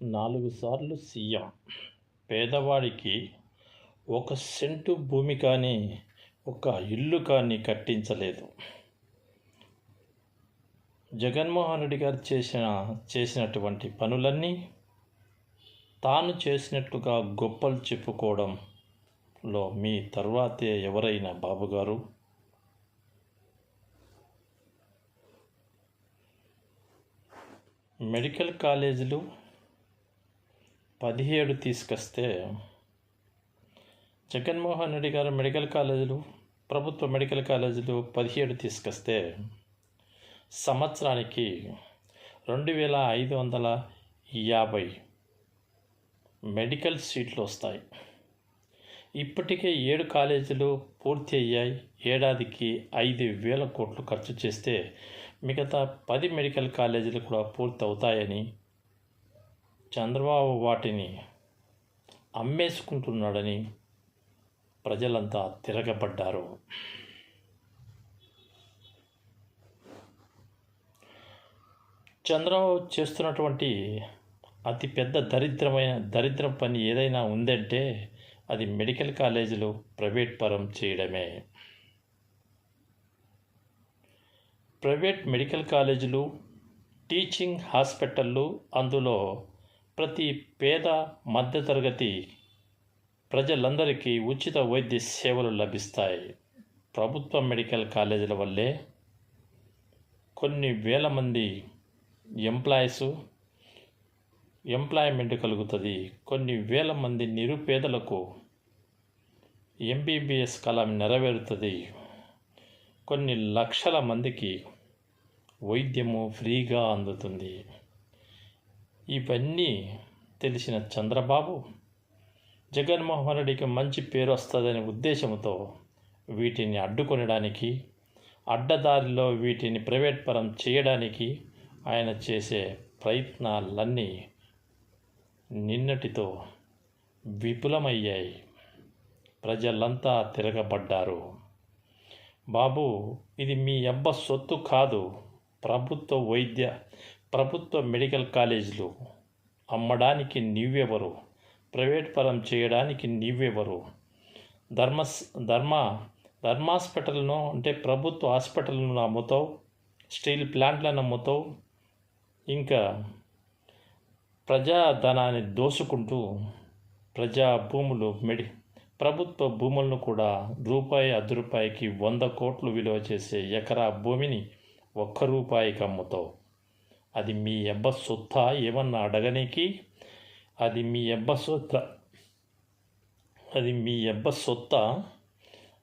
4 సార్లు సీఎం. పేదవాడికి 1 సెంటు భూమి కానీ, ఒక ఇల్లు కానీ కట్టించలేదు. జగన్మోహన్ రెడ్డి గారు చేసినటువంటి పనులన్నీ తాను చేసినట్టుగా గొప్పలు చెప్పుకోవడంలో మీ తర్వాతే ఎవరైనా బాబుగారు? మెడికల్ కాలేజీలు 17 తీసుకొస్తే జగన్మోహన్ రెడ్డి గారు ప్రభుత్వ మెడికల్ కాలేజీలు 17 తీసుకొస్తే సంవత్సరానికి 2550 మెడికల్ సీట్లు వస్తాయి. ఇప్పటికే 7 కాలేజీలు పూర్తి అయ్యాయి. ఏడాదికి 5,000 కోట్లు ఖర్చు చేస్తే మిగతా 10 మెడికల్ కాలేజీలు కూడా పూర్తి అవుతాయని చంద్రబాబు వాటిని అమ్మేసుకుంటున్నాడని ప్రజలంతా తిరగబడ్డారు. చంద్రబాబు చేస్తున్నటువంటి అతిపెద్ద దరిద్రం పని ఏదైనా ఉందంటే అది మెడికల్ కాలేజీలు ప్రైవేట్ పరం చేయడమే. ప్రైవేట్ మెడికల్ కాలేజీలు, టీచింగ్ హాస్పిటళ్ళు, అందులో ప్రతి పేద మధ్యతరగతి ప్రజలందరికీ ఉచిత వైద్య సేవలు లభిస్తాయి. ప్రభుత్వ మెడికల్ కాలేజీల వల్లే కొన్ని వేల మంది ఎంప్లాయ్మెంట్ కలుగుతుంది. కొన్ని వేల మంది నిరుపేదలకు ఎంబీబీఎస్ కళ నెరవేరుతుంది. కొన్ని లక్షల మందికి వైద్యము ఫ్రీగా అందుతుంది. ఇవన్నీ తెలిసిన చంద్రబాబు జగన్మోహన్ రెడ్డికి మంచి పేరు వస్తుందనే ఉద్దేశంతో వీటిని అడ్డుకొనడానికి, అడ్డదారిలో వీటిని ప్రైవేట్ పరం చేయడానికి ఆయన చేసే ప్రయత్నాలన్నీ నిన్నటితో విపులమయ్యాయి. ప్రజలంతా తిరగబడ్డారు. బాబు, ఇది మీ అబ్బ సొత్తు కాదు. ప్రభుత్వ మెడికల్ కాలేజీలు అమ్మడానికి నీవెవరు? ప్రైవేట్ పరం చేయడానికి నీవెవరు? ధర్మాస్పిటల్ను అంటే ప్రభుత్వ హాస్పిటల్ను అమ్ముతావు, స్టీల్ ప్లాంట్లను అమ్ముతావు, ఇంకా ప్రజాధనాన్ని దోసుకుంటూ ప్రభుత్వ భూములను కూడా రూపాయి, ₹10 100 కోట్లు విలువ చేసే ఎకరా భూమిని ₹1 అమ్ముతావు. అది మీ అబ్బ సొత్తా ఏమన్నా అడగనికి? అది మీ అబ్బ సొత్తా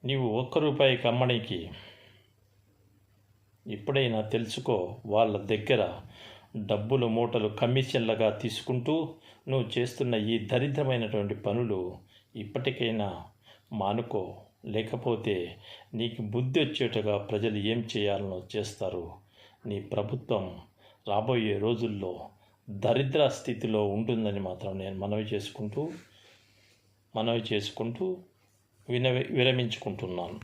నీవు ₹1 అమ్మడానికి? ఎప్పుడైనా తెలుసుకో. వాళ్ళ దగ్గర డబ్బులు మూటలు కమిషన్లుగా తీసుకుంటూ నువ్వు చేస్తున్న ఈ దరిద్రమైనటువంటి పనులు ఇప్పటికైనా మానుకో. లేకపోతే నీకు బుద్ధి వచ్చేట్టుగా ప్రజలు ఏం చేయాలనో చేస్తారు. నీ ప్రభుత్వం రాబోయే రోజుల్లో దరిద్ర స్థితిలో ఉంటుందని మాత్రం నేను మనవి చేసుకుంటూ విరమించుకుంటున్నాను.